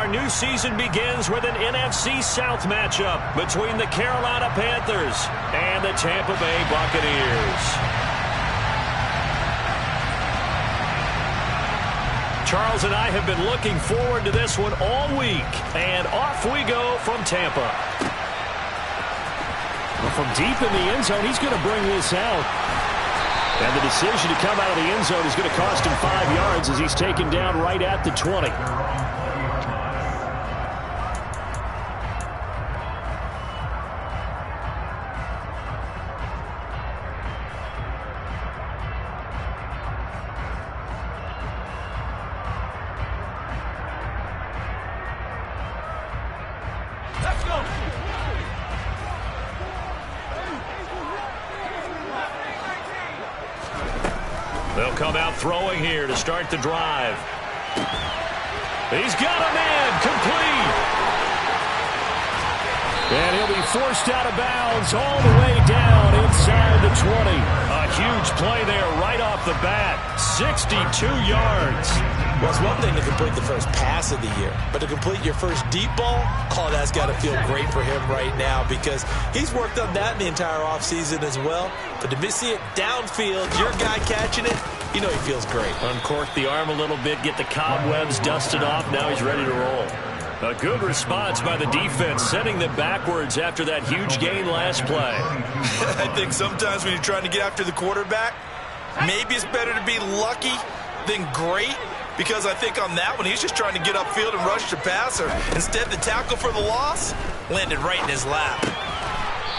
our new season begins with an NFC South matchup between the Carolina Panthers and the Tampa Bay Buccaneers. Charles and I have been looking forward to this one all week, and off we go from Tampa. Well, from deep in the end zone, he's going to bring this out. And the decision to come out of the end zone is going to cost him 5 yards as he's taken down right at the 20. They'll come out throwing here to start the drive. He's got a man complete. And he'll be forced out of bounds all the way down inside the 20. A huge play there right off the bat. 62 yards. Well, it's one thing to complete the first pass of the year, but to complete your first deep ball, oh, that's got to feel great for him right now because he's worked on that in the entire offseason as well. But to see it downfield, your guy catching it, you know he feels great. Uncork the arm a little bit, get the cobwebs dusted off. Now he's ready to roll. A good response by the defense, sending them backwards after that huge gain last play. I think sometimes when you're trying to get after the quarterback, maybe it's better to be lucky than great. Because I think on that one, he's just trying to get upfield and rush the passer. Instead, the tackle for the loss landed right in his lap.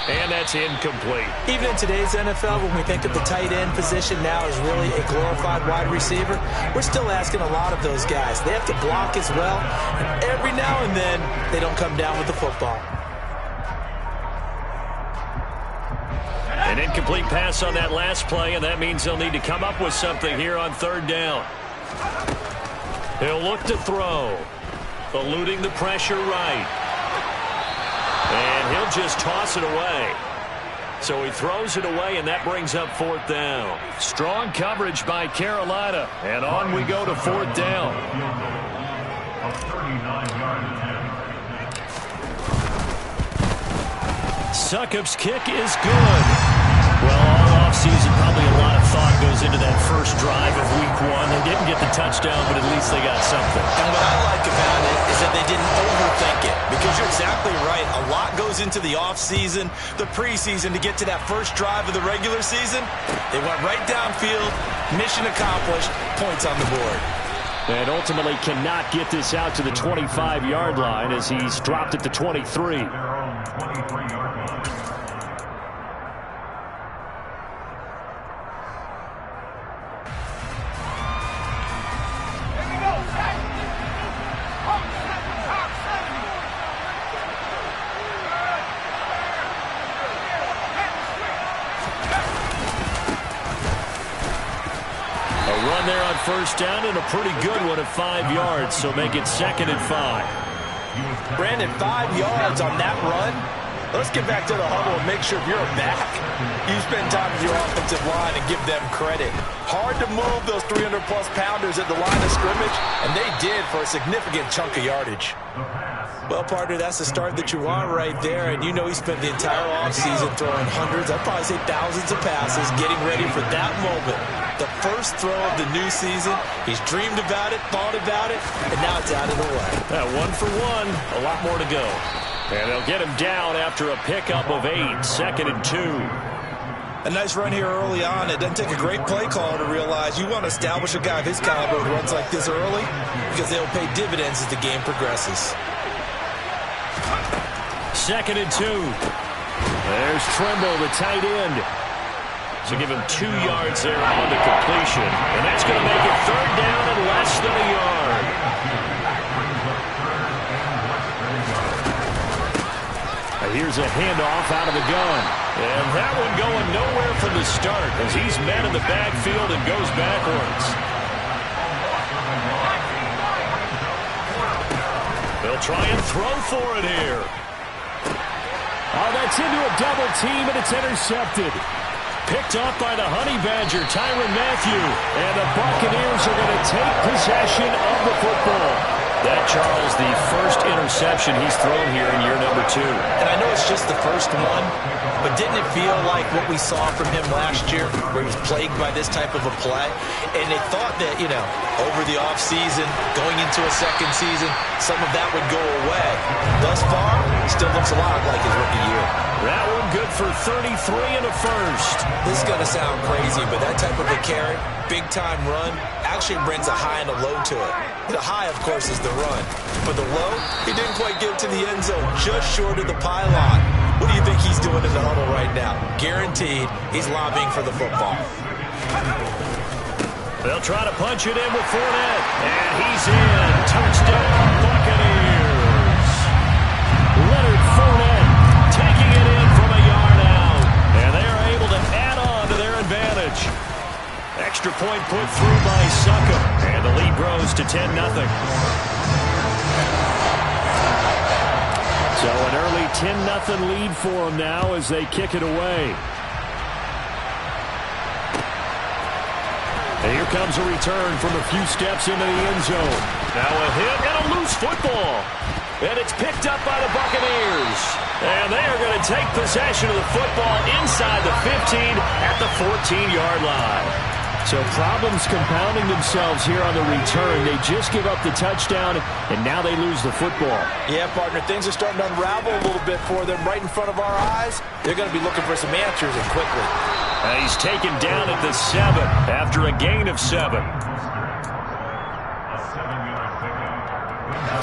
And that's incomplete. Even in today's NFL, when we think of the tight end position now as really a glorified wide receiver, we're still asking a lot of those guys. They have to block as well. And every now and then, they don't come down with the football. An incomplete pass on that last play, and that means they'll need to come up with something here on third down. He'll look to throw. Eluding the pressure right. And he'll just toss it away. So he throws it away, and that brings up fourth down. Strong coverage by Carolina. And on we go to fourth down. Succop's kick is good. Well, all offseason, probably a lot of thought goes into that first drive of week one. They didn't get the touchdown, but at least they got something. And what I like about it is that they didn't overthink it. Because you're exactly right. A lot goes into the offseason, the preseason to get to that first drive of the regular season. They went right downfield, mission accomplished, points on the board. And ultimately cannot get this out to the 25-yard line as he's dropped at the 23. Run there on first down and a pretty good one at 5 yards, so make it 2nd and 5. Brandon, 5 yards on that run. Let's get back to the huddle and make sure you're back. You spend time with your offensive line and give them credit. Hard to move those 300-plus pounders at the line of scrimmage, and they did for a significant chunk of yardage. Well, partner, that's the start that you want right there, and you know he spent the entire offseason throwing hundreds, I'd probably say thousands of passes, getting ready for that moment. The first throw of the new season. He's dreamed about it, thought about it, and now it's out of the way. 1 for 1, a lot more to go. And they'll get him down after a pickup of 8, 2nd and 2. A nice run here early on. It doesn't take a great play caller to realize you want to establish a guy of his caliber who runs like this early because they'll pay dividends as the game progresses. 2nd and 2. There's Trimble, the tight end. So give him 2 yards there on the completion. And that's going to make it third down and less than a yard. Here's a handoff out of the gun. And that one going nowhere from the start as he's met in the backfield and goes backwards. They'll try and throw for it here. Oh, that's into a double team, and it's intercepted. Picked up by the Honey Badger, Tyrann Mathieu. And the Buccaneers are going to take possession of the football. That, Charles, the first interception he's thrown here in year number 2. And I know it's just the first one, but didn't it feel like what we saw from him last year, where he was plagued by this type of a play? And they thought that, over the offseason, going into a second season, some of that would go away. Thus far, he still looks a lot like his rookie year. That one good for 33 and a first. This is going to sound crazy, but that type of a carry, big-time run, actually brings a high and a low to it. The high, of course, is the run. But the low, he didn't quite get to the end zone, just short of the pylon. What do you think he's doing in the huddle right now? Guaranteed he's lobbying for the football. They'll try to punch it in with Fournette. And he's in. Touchdown, Buccaneers. Leonard Fournette taking it in from a yard out. And they are able to add on to their advantage. Extra point put through by Suckup. And the lead grows to 10-0. So an early 10-0 lead for them now as they kick it away. And here comes a return from a few steps into the end zone. Now a hit and a loose football. And it's picked up by the Buccaneers. And they are going to take possession of the football inside the 15 at the 14-yard line. So problems compounding themselves here on the return. They just give up the touchdown, and now they lose the football. Yeah, partner, things are starting to unravel a little bit for them right in front of our eyes. They're going to be looking for some answers, and quickly. And he's taken down at the 7 after a gain of 7.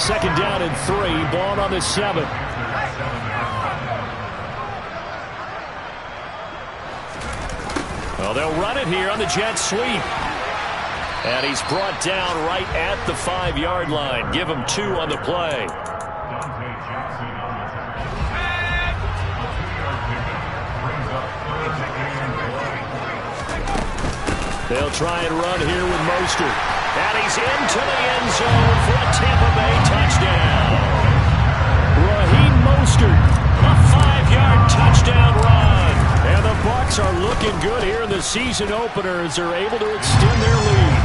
Second down and 3, ball on the 7. Well, they'll run it here on the jet sweep. And he's brought down right at the 5-yard line. Give him 2 on the play. They'll try and run here with Mostert. And he's into the end zone for a Tampa Bay touchdown. Raheem Mostert, a 5-yard touchdown run. And the Bucs are looking good here in the season opener as they're able to extend their lead.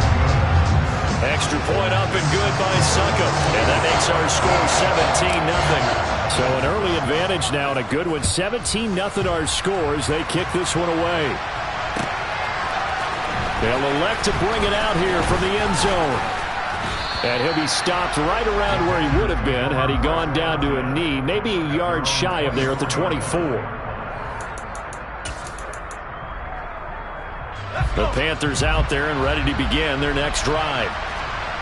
Extra point up and good by Suckup. And that makes our score 17-0. So an early advantage now and a good one. 17-0 our score as they kick this one away. They'll elect to bring it out here from the end zone. And he'll be stopped right around where he would have been had he gone down to a knee, maybe a yard shy of there at the 24. The Panthers out there and ready to begin their next drive.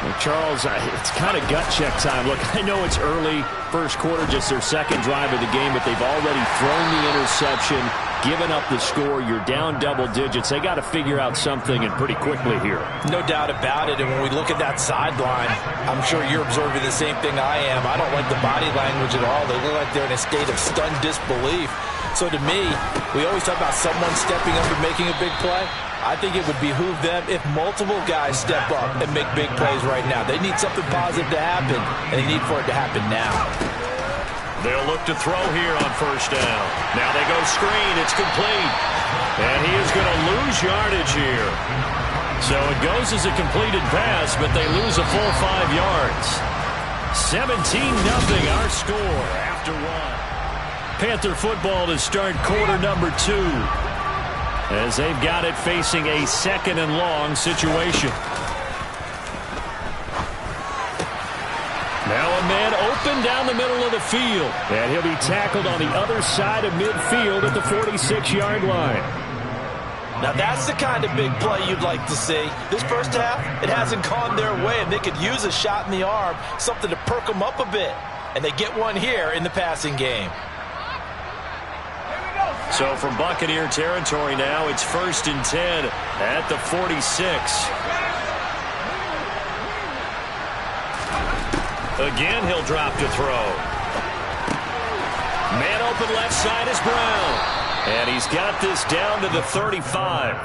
Well, Charles, it's kind of gut check time. Look, I know it's early, first quarter, just their second drive of the game, but they've already thrown the interception, given up the score. You're down double digits. They got to figure out something, and pretty quickly here. No doubt about it, and when we look at that sideline, I'm sure you're observing the same thing I am. I don't like the body language at all. They look like they're in a state of stunned disbelief. So to me, we always talk about someone stepping up and making a big play. I think it would behoove them if multiple guys step up and make big plays right now. They need something positive to happen, and they need for it to happen now. They'll look to throw here on first down. Now they go screen. It's complete. And he is going to lose yardage here. So it goes as a completed pass, but they lose a full 5 yards. 17-0 our score after 1. Panther football to start quarter number 2. As they've got it facing a second and long situation. Now a man open down the middle of the field. And he'll be tackled on the other side of midfield at the 46-yard line. Now that's the kind of big play you'd like to see. This first half, it hasn't gone their way, and they could use a shot in the arm, something to perk them up a bit. And they get one here in the passing game. So from Buccaneer territory now, it's 1st and 10 at the 46. Again, he'll drop to throw. Man open left side is Brown. And he's got this down to the 35.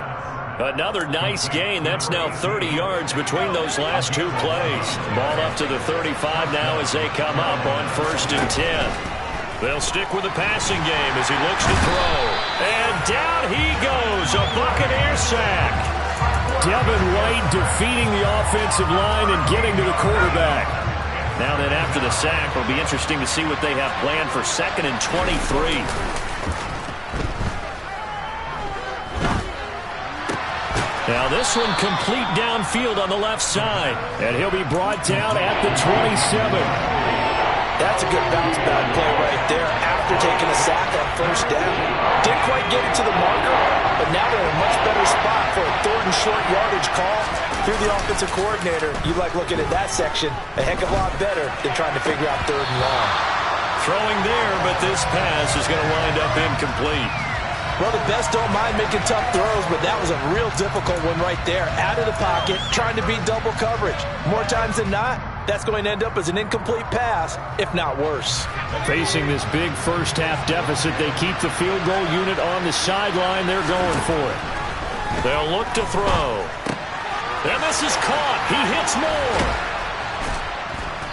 Another nice gain. That's now 30 yards between those last 2 plays. Ball up to the 35 now as they come up on 1st and 10. They'll stick with the passing game as he looks to throw. And down he goes, a Buccaneer sack. Devin White defeating the offensive line and getting to the quarterback. Now then, after the sack, it'll be interesting to see what they have planned for 2nd and 23. Now this one complete downfield on the left side. And he'll be brought down at the 27. That's a good bounce back play right there after taking a sack on 1st down. Didn't quite get it to the marker, but now they're in a much better spot for a 3rd and short yardage call. Through the offensive coordinator, you like looking at that section a heck of a lot better than trying to figure out 3rd and long. Throwing there, but this pass is going to wind up incomplete. Well, the best don't mind making tough throws, but that was a real difficult one right there. Out of the pocket, trying to beat double coverage. More times than not, that's going to end up as an incomplete pass, if not worse. Facing this big first-half deficit, they keep the field goal unit on the sideline. They're going for it. They'll look to throw. And this is caught. He hits more.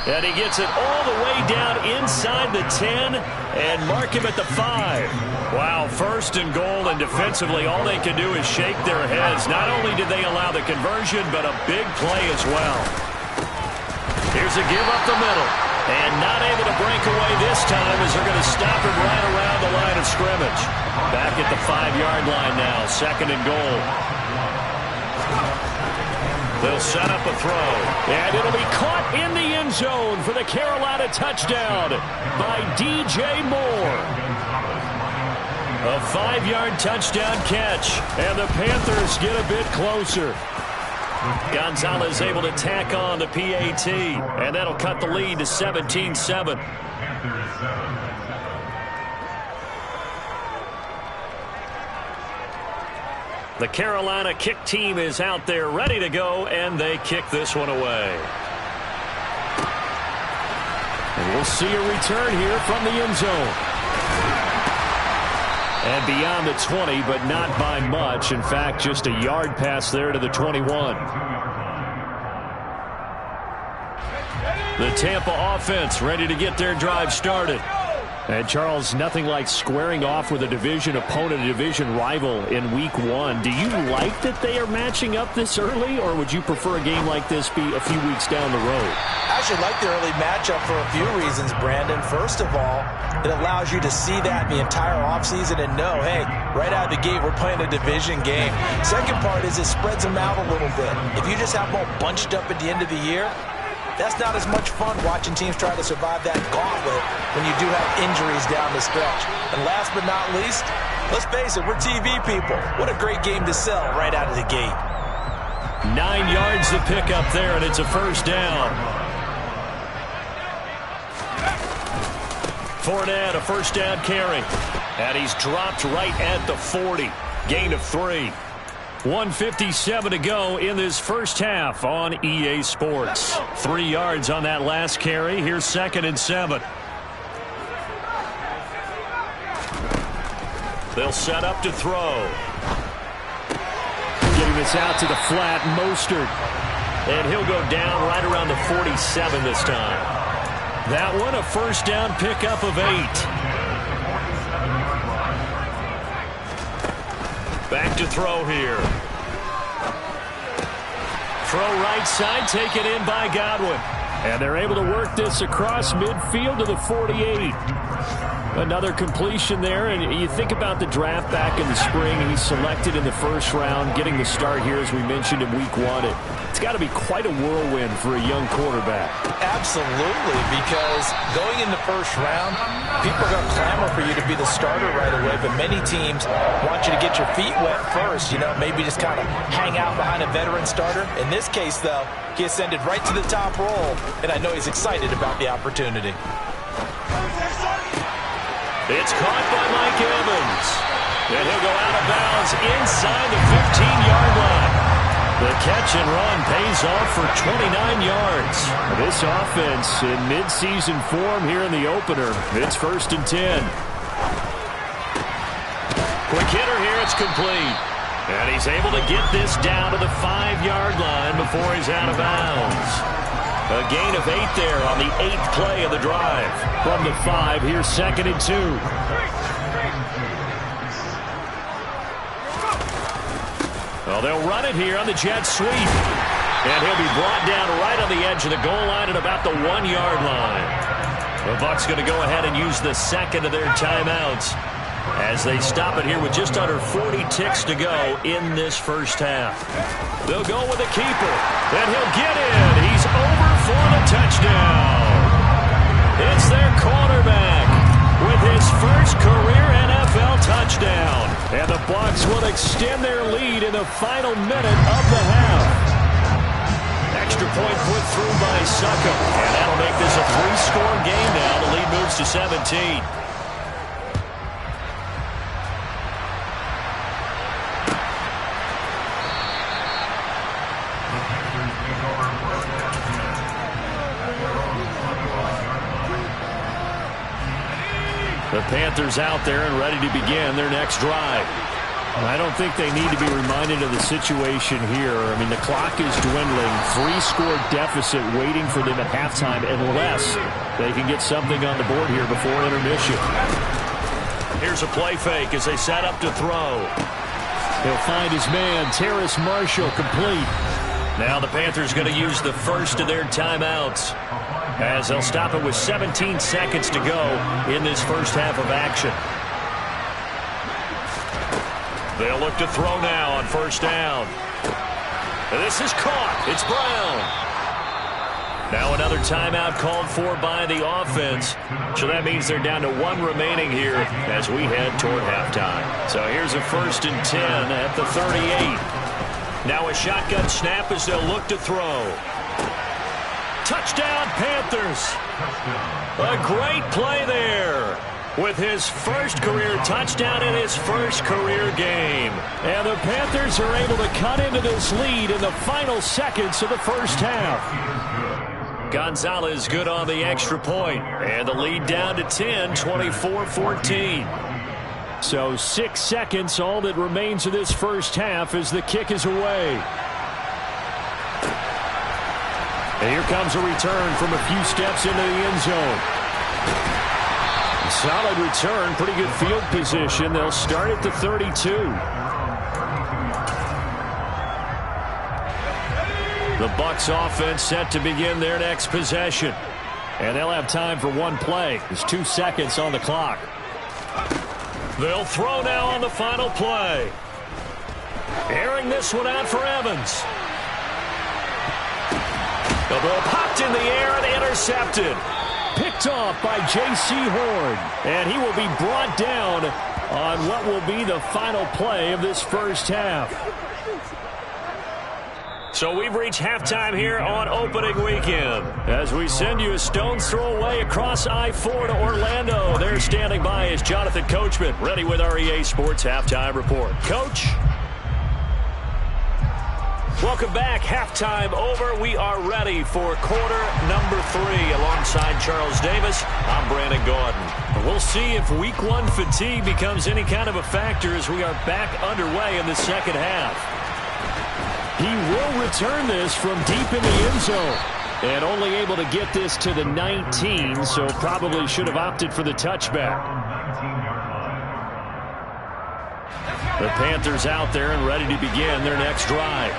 And he gets it all the way down inside the 10 and mark him at the 5. Wow, 1st and goal, and defensively all they can do is shake their heads. Not only did they allow the conversion, but a big play as well. Here's a give up the middle. And not able to break away this time as they're going to stop him right around the line of scrimmage. Back at the 5-yard line now, 2nd and goal. They'll set up a throw. And it'll be caught in the end zone for the Carolina touchdown by DJ Moore. A 5-yard touchdown catch. And the Panthers get a bit closer. Gonzalez able to tack on the PAT. And that'll cut the lead to 17-7. The Carolina kick team is out there ready to go, and they kick this one away. And we'll see a return here from the end zone. And beyond the 20, but not by much. In fact, just a yard pass there to the 21. The Tampa offense ready to get their drive started. And, Charles, nothing like squaring off with a division opponent, a division rival in Week 1. Do you like that they are matching up this early, or would you prefer a game like this be a few weeks down the road? I actually like the early matchup for a few reasons, Brandon. First of all, it allows you to see that the entire offseason and know, hey, right out of the gate, we're playing a division game. Second part is it spreads them out a little bit. If you just have them all bunched up at the end of the year, that's not as much fun watching teams try to survive that gauntlet when you do have injuries down the stretch. And last but not least, let's face it, we're TV people. What a great game to sell right out of the gate. 9 yards to pick up there, and it's a 1st down. Fournette, a 1st down carry. And he's dropped right at the 40. Gain of 3. 1:57 to go in this first half on EA Sports. 3 yards on that last carry. Here's 2nd and 7. They'll set up to throw. Getting this out to the flat, Mostert. And he'll go down right around the 47 this time. That one a 1st down pickup of 8. Back to throw here. Throw right side, taken in by Godwin. And they're able to work this across midfield to the 48. Another completion there, and you think about the draft back in the spring. He's selected in the 1st round, getting the start here, as we mentioned, in Week 1. It's got to be quite a whirlwind for a young quarterback. Absolutely, because going in the 1st round, people are going to clamor for you to be the starter right away, but many teams want you to get your feet wet first, maybe just kind of hang out behind a veteran starter. In this case, though, he ascended right to the top role, and I know he's excited about the opportunity. It's caught by Mike Evans. And he'll go out of bounds inside the 15-yard line. The catch and run pays off for 29 yards. This offense in midseason form here in the opener. It's 1st and 10. Quick hitter here. It's complete. And he's able to get this down to the 5-yard line before he's out of bounds. A gain of 8 there on the 8th play of the drive. From the 5, here's 2nd and 2. Well, they'll run it here on the jet sweep. And he'll be brought down right on the edge of the goal line at about the 1-yard line. The Bucs going to go ahead and use the second of their timeouts as they stop it here with just under 40 ticks to go in this first half. They'll go with the keeper, and he'll get in. He's over for the touchdown. It's their quarterback with his first career NFL touchdown. And the Bucs will extend their lead in the final minute of the half. Extra point put through by Suckham. And that'll make this a 3-score game now. The lead moves to 17. The Panthers out there and ready to begin their next drive. I don't think they need to be reminded of the situation here. I mean, the clock is dwindling. 3-score deficit waiting for them at halftime unless they can get something on the board here before intermission. Here's a play fake as they set up to throw. He'll find his man, Terrace Marshall, complete. Now the Panthers going to use the first of their timeouts as they'll stop it with 17 seconds to go in this first half of action. They'll look to throw now on first down. And this is caught. It's Brown. Now another timeout called for by the offense. So that means they're down to 1 remaining here as we head toward halftime. So here's a 1st and 10 at the 38. Now a shotgun snap as they'll look to throw. Touchdown, Panthers. A great play there with his first career touchdown in his first career game. And the Panthers are able to cut into this lead in the final seconds of the first half. Gonzalez good on the extra point. And the lead down to 10, 24-14. So 6 seconds, all that remains of this first half as the kick is away. And here comes a return from a few steps into the end zone. Solid return, pretty good field position. They'll start at the 32. The Bucs offense set to begin their next possession. And they'll have time for 1 play. There's 2 seconds on the clock. They'll throw now on the final play. Airing this one out for Evans. The ball popped in the air and intercepted. Picked off by J.C. Horn. And he will be brought down on what will be the final play of this first half. So we've reached halftime here on opening weekend. As we send you a stone's throw away across I-4 to Orlando. There standing by is Jonathan Coachman, ready with our EA Sports Halftime Report. Coach? Welcome back. Halftime over. We are ready for quarter number 3 alongside Charles Davis. I'm Brandon Gordon. We'll see if week 1 fatigue becomes any kind of a factor as we are back underway in the second half. He will return this from deep in the end zone. And only able to get this to the 19, so probably should have opted for the touchback. The Panthers out there and ready to begin their next drive.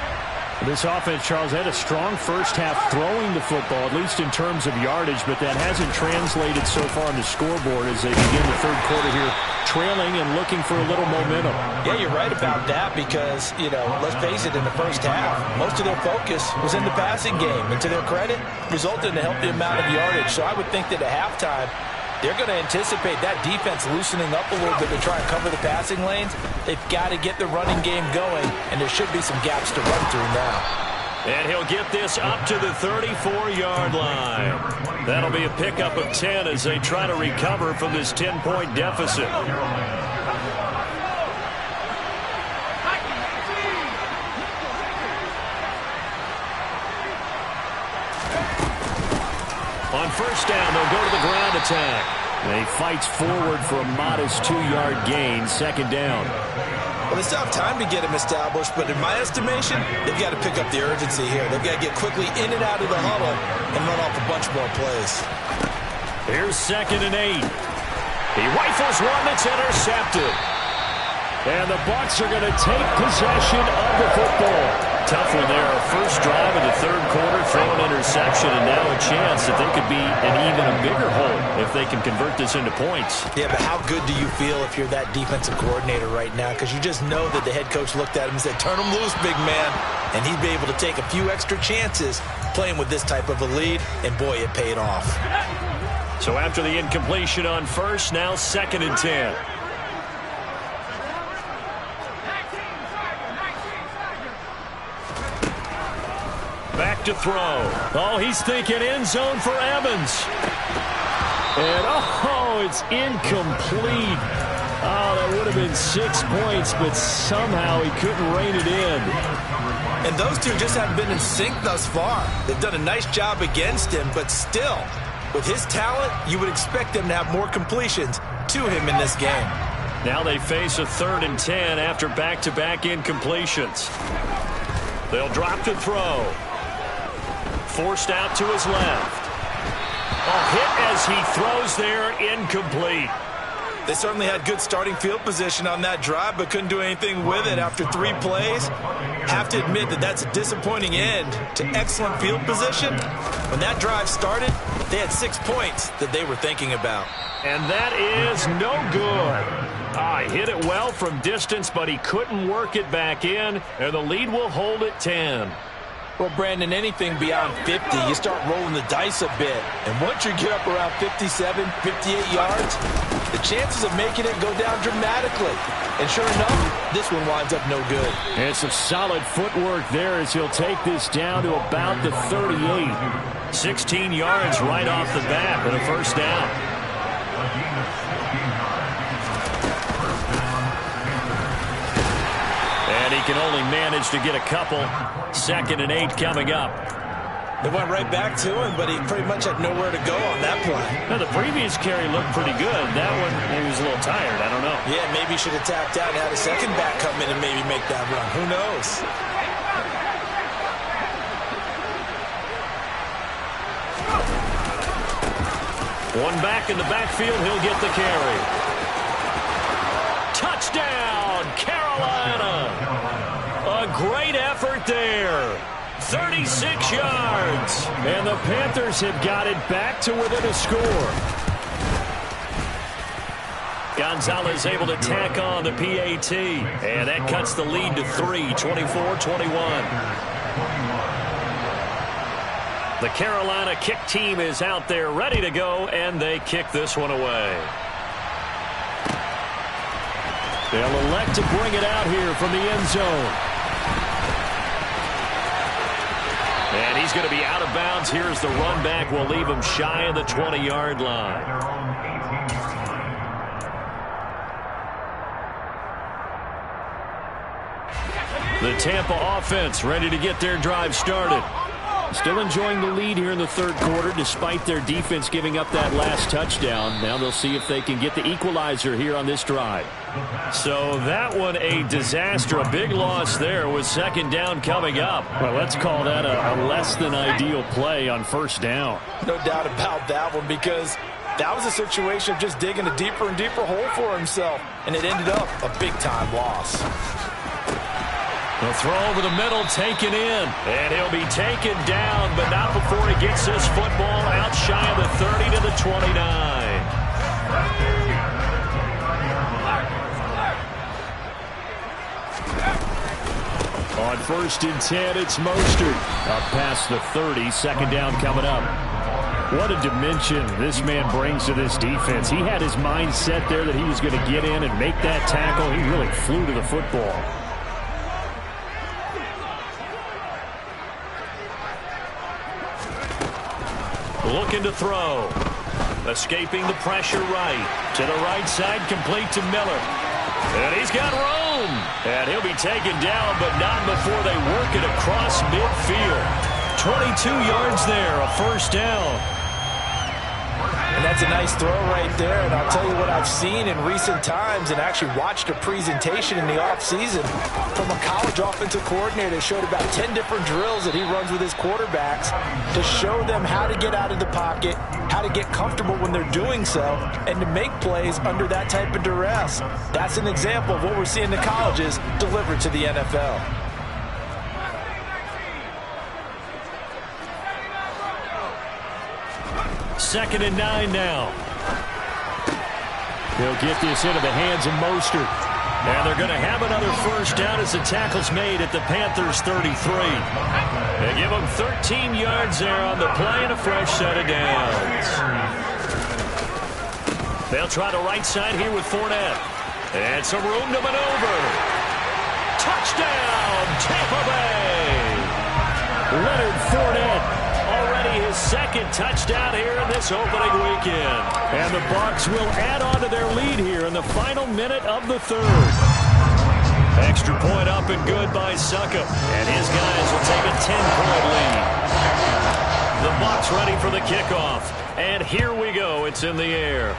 This offense, Charles, had a strong first half throwing the football, at least in terms of yardage, but that hasn't translated so far on the scoreboard as they begin the third quarter here, trailing and looking for a little momentum. Yeah, you're right about that because, let's face it, in the first half, most of their focus was in the passing game. And to their credit, resulted in a healthy amount of yardage. So I would think that at halftime, they're going to anticipate that defense loosening up a little bit to try and cover the passing lanes. They've got to get the running game going, and there should be some gaps to run through now. And he'll get this up to the 34-yard line. That'll be a pickup of 10 as they try to recover from this 10-point deficit. On first down, they'll go to the ground attack. They fights forward for a modest 2-yard gain, second down. Well, they still have time to get him established, but in my estimation, they've got to pick up the urgency here. They've got to get quickly in and out of the huddle and run off a bunch more plays. Here's 2nd and 8. He rifles one that's intercepted. And the Bucs are going to take possession of the football. tough one there. First drive of the third quarter, throw an interception, and now a chance that they could be in even a bigger hole if they can convert this into points. Yeah, but how good do you feel if you're that defensive coordinator right now? Because you just know that the head coach looked at him and said, turn him loose, big man. And he'd be able to take a few extra chances playing with this type of a lead, and boy, it paid off. So after the incompletion on first, now 2nd and 10. Back to throw. Oh, he's thinking end zone for Evans. And, oh, it's incomplete. Oh, that would have been 6 points, but somehow he couldn't rein it in. And those two just haven't been in sync thus far. They've done a nice job against him, but still, with his talent, you would expect them to have more completions to him in this game. Now they face a 3rd and 10 after back-to-back incompletions. They'll drop to throw. Forced out to his left. A hit as he throws there, incomplete. They certainly had good starting field position on that drive, but couldn't do anything with it after 3 plays. Have to admit that that's a disappointing end to excellent field position. When that drive started, they had 6 points that they were thinking about. And that is no good. He hit it well from distance, but he couldn't work it back in, and the lead will hold at 10. Well, Brandon, anything beyond 50, you start rolling the dice a bit. And once you get up around 57, 58 yards, the chances of making it go down dramatically. And sure enough, this one winds up no good. And some solid footwork there as he'll take this down to about the 38. 16 yards right off the bat for the first down. And he can only manage to get a couple. 2nd and 8 coming up. They went right back to him, but he pretty much had nowhere to go on that play. Now, the previous carry looked pretty good. That one, he was a little tired. I don't know. Yeah, maybe he should have tapped out and had a second back come in and maybe make that run. Who knows? One back in the backfield. He'll get the carry. Touchdown, Carolina. A great effort there. 36 yards. And the Panthers have got it back to within a score. Gonzalez able to tack on the PAT. And that cuts the lead to 3, 24-21. The Carolina kick team is out there ready to go, and they kick this one away. They'll elect to bring it out here from the end zone. And he's going to be out of bounds. Here's the run back. Will leave him shy of the 20-yard line. The Tampa offense ready to get their drive started. Still enjoying the lead here in the third quarter despite their defense giving up that last touchdown. Now they'll see if they can get the equalizer here on this drive. So that one a disaster. A big loss there with 2nd down coming up. Well, let's call that a less than ideal play on first down. No doubt about that one, because that was a situation of just digging a deeper and deeper hole for himself, and it ended up a big-time loss. The throw over the middle, taken in. And he'll be taken down, but not before he gets this football out shy of the 30 to the 29. On 1st and 10, it's Mostert. Up past the 30, 2nd down coming up. What a dimension this man brings to this defense. He had his mind set there that he was going to get in and make that tackle. He really flew to the football. Looking to throw. Escaping the pressure right. To the right side, complete to Miller. And he's got room. And he'll be taken down, but not before they work it across midfield. 22 yards there, a first down. And that's a nice throw right there. And I'll tell you what I've seen in recent times and actually watched a presentation in the offseason from a college offensive coordinator that showed about 10 different drills that he runs with his quarterbacks to show them how to get out of the pocket, how to get comfortable when they're doing so, and to make plays under that type of duress. That's an example of what we're seeing the colleges deliver to the NFL. 2nd and 9 now. He'll get this into the hands of Mostert. And they're going to have another first down as the tackle's made at the Panthers' 33. They give them 13 yards there on the play and a fresh set of downs. They'll try the right side here with Fournette. And some room to maneuver. Touchdown, Tampa Bay! Leonard Fournette. Already his 2nd touchdown here in this opening weekend. And the Bucs will add on to their lead here in the final minute of the 3rd. Extra point up and good by Suckup. And his guys will take a 10-point lead. The Bucs ready for the kickoff. And here we go. It's in the air.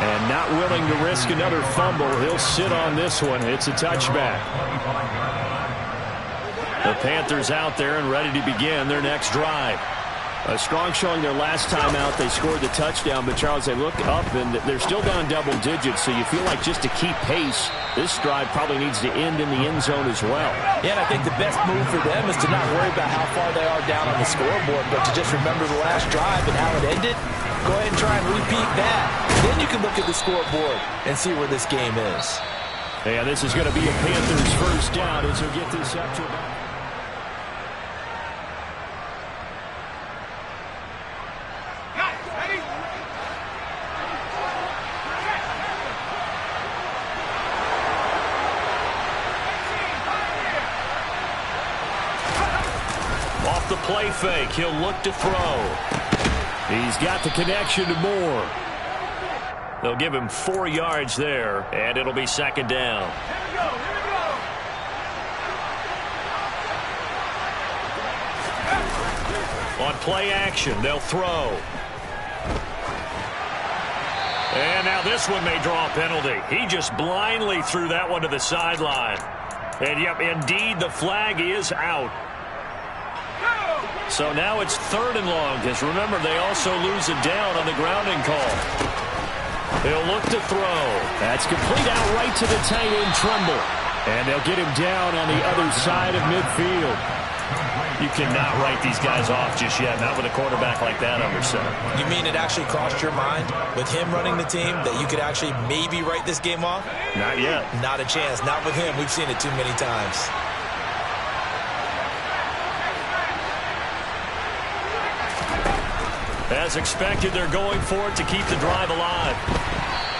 And not willing to risk another fumble. He'll sit on this one. It's a touchback. The Panthers out there and ready to begin their next drive. A strong showing their last time out. They scored the touchdown, but Charles, they look up and they're still down double digits, so you feel like just to keep pace, this drive probably needs to end in the end zone as well. Yeah, and I think the best move for them is to not worry about how far they are down on the scoreboard, but to just remember the last drive and how it ended. Go ahead and try and repeat that. Then you can look at the scoreboard and see where this game is. Yeah, this is going to be a Panthers first down as he'll get this up to about. Off the play fake, he'll look to throw. He's got the connection to Moore. They'll give him 4 yards there, and it'll be 2nd down. On play action, they'll throw. And now this one may draw a penalty. He just blindly threw that one to the sideline. And, yep, indeed, the flag is out. So now it's 3rd and long, because remember, they also lose a down on the grounding call. He'll look to throw. That's complete out right to the tight end, Trumbull. And they'll get him down on the other side of midfield. You cannot write these guys off just yet, not with a quarterback like that under center. You mean it actually crossed your mind with him running the team that you could actually maybe write this game off? Not yet. Not a chance. Not with him. We've seen it too many times. As expected, they're going for it to keep the drive alive.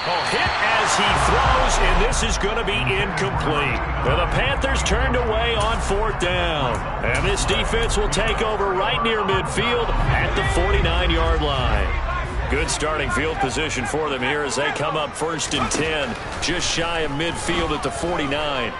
Oh, hit as he throws, and this is going to be incomplete. Well, the Panthers turned away on 4th down. And this defense will take over right near midfield at the 49-yard line. Good starting field position for them here as they come up 1st and 10, just shy of midfield at the 49.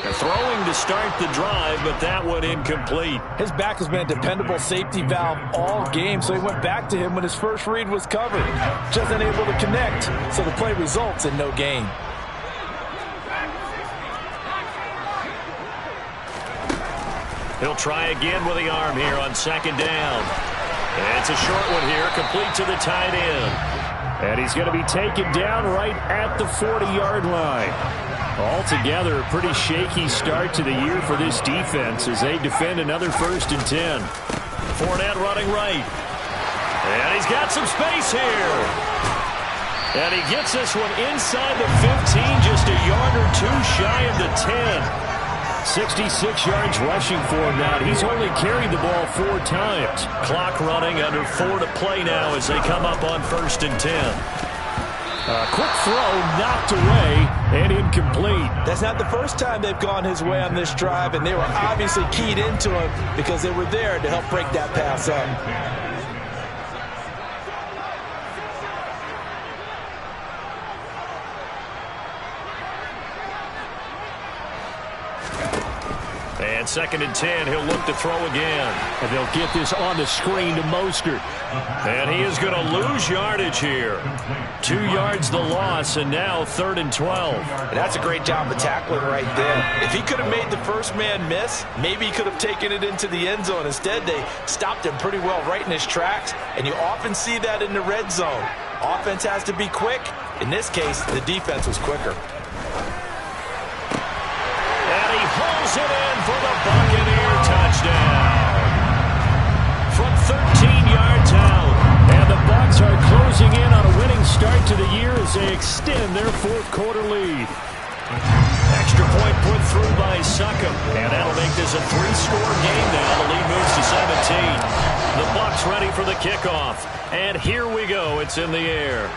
They're throwing to start the drive, but that one incomplete. His back has been a dependable safety valve all game, so he went back to him when his first read was covered. Just unable to connect, so the play results in no gain. He'll try again with the arm here on 2nd down. It's a short one here, complete to the tight end. And he's going to be taken down right at the 40-yard line. Altogether, a pretty shaky start to the year for this defense as they defend another 1st and 10. Fournette running right. And he's got some space here. And he gets this one inside the 15, just a yard or two shy of the 10. 66 yards rushing for him now. He's only carried the ball 4 times. Clock running, under 4 to play now as they come up on 1st and 10. A quick throw knocked away and incomplete. That's not the first time they've gone his way on this drive, and they were obviously keyed into him because they were there to help break that pass up. And 2nd and 10, he'll look to throw again. And they'll get this on the screen to Mostert. And he is going to lose yardage here. 2 yards the loss, and now 3rd and 12. And that's a great job of tackling right there. If he could have made the first man miss, maybe he could have taken it into the end zone. Instead, they stopped him pretty well right in his tracks, and you often see that in the red zone. Offense has to be quick. In this case, the defense was quicker. And he hauls it in for the Buccaneer touchdown. as they extend their fourth quarter lead. Extra point put through by Succop, and that'll make this a 3-score game now. The lead moves to 17. The Bucs ready for the kickoff, and here we go. It's in the air.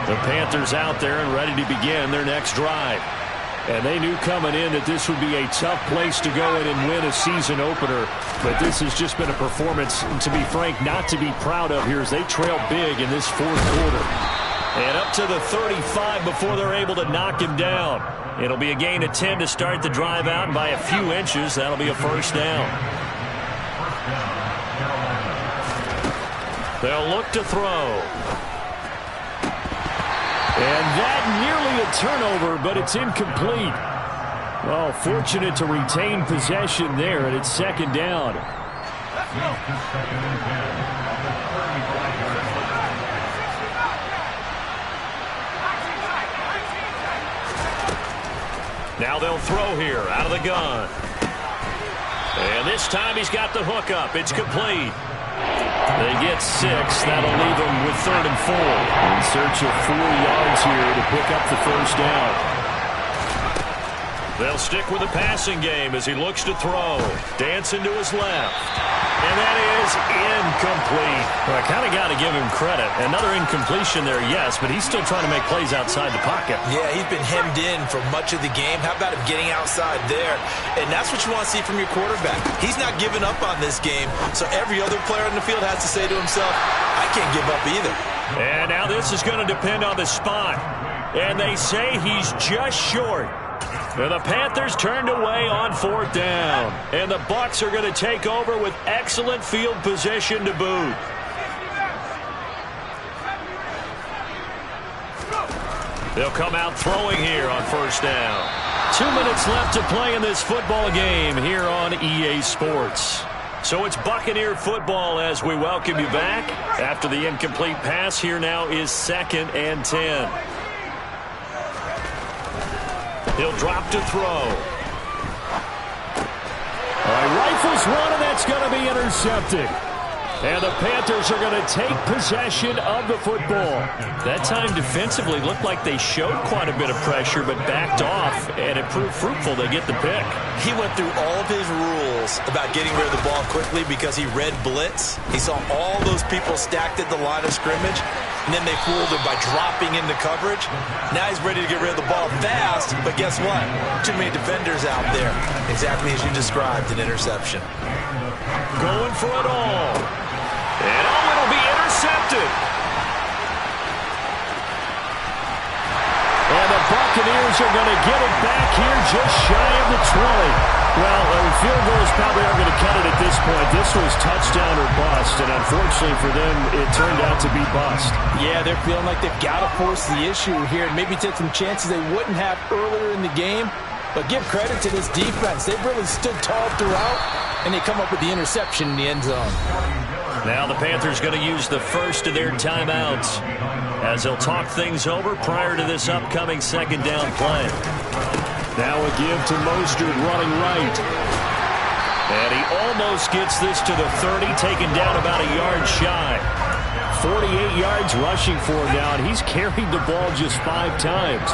The Panthers out there and ready to begin their next drive. And they knew coming in that this would be a tough place to go in and win a season opener. But this has just been a performance, to be frank, not to be proud of here as they trail big in this fourth quarter. And up to the 35 before they're able to knock him down. It'll be a gain of 10 to start the drive out, and by a few inches, that'll be a first down. They'll look to throw. And that nearly a turnover, but it's incomplete. Well, fortunate to retain possession there, and it's second down. Now they'll throw here out of the gun. And this time he's got the hook up. It's complete. They get 6. That'll leave them with 3rd and 4. In search of 4 yards here to pick up the first down. They'll stick with the passing game as he looks to throw. Dancing to his left. And that is incomplete. Well, I kind of got to give him credit. Another incompletion there, yes, but he's still trying to make plays outside the pocket. Yeah, he's been hemmed in for much of the game. How about him getting outside there? And that's what you want to see from your quarterback. He's not giving up on this game, so every other player in the field has to say to himself, I can't give up either. And now this is going to depend on the spot. And they say he's just short. And the Panthers turned away on 4th down. And the Bucs are going to take over with excellent field position to boot. They'll come out throwing here on first down. 2 minutes left to play in this football game here on EA Sports. So it's Buccaneer football as we welcome you back. After the incomplete pass, here now is 2nd and 10. He'll drop to throw. All right, rifles one, and that's going to be intercepted. And the Panthers are going to take possession of the football. That time defensively looked like they showed quite a bit of pressure but backed off, and it proved fruitful. They get the pick. He went through all of his rules about getting rid of the ball quickly because he read blitz. He saw all those people stacked at the line of scrimmage, and then they fooled him by dropping into coverage. Now he's ready to get rid of the ball fast, but guess what? Too many defenders out there. Exactly as you described, an interception. Going for it all. And it'll be intercepted. And the Buccaneers are going to get it back here just shy of the 20. Well, field goals probably aren't going to cut it at this point. This was touchdown or bust, and unfortunately for them, it turned out to be bust. Yeah, they're feeling like they've got to force the issue here and maybe take some chances they wouldn't have earlier in the game. But give credit to this defense. They've really stood tall throughout, and they come up with the interception in the end zone. Now the Panthers going to use the first of their timeouts as they'll talk things over prior to this upcoming 2nd down play. Now a give to Mostert running right. And he almost gets this to the 30, taken down about a yard shy. 48 yards rushing for him now, and he's carried the ball just 5 times.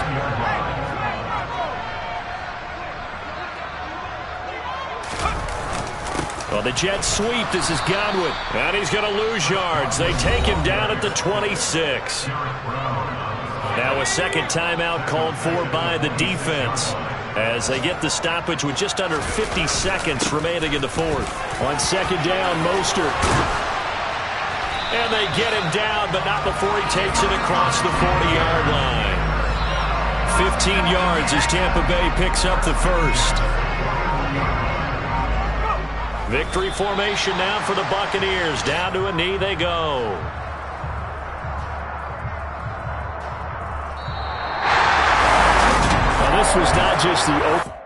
Well, the jet sweep. This is Godwin. And he's going to lose yards. They take him down at the 26. Now a second timeout called for by the defense as they get the stoppage with just under 50 seconds remaining in the fourth. On 2nd down, Mostert. And they get him down, but not before he takes it across the 40-yard line. 15 yards as Tampa Bay picks up the first. Victory formation now for the Buccaneers. Down to a knee they go. Now this was not just the open.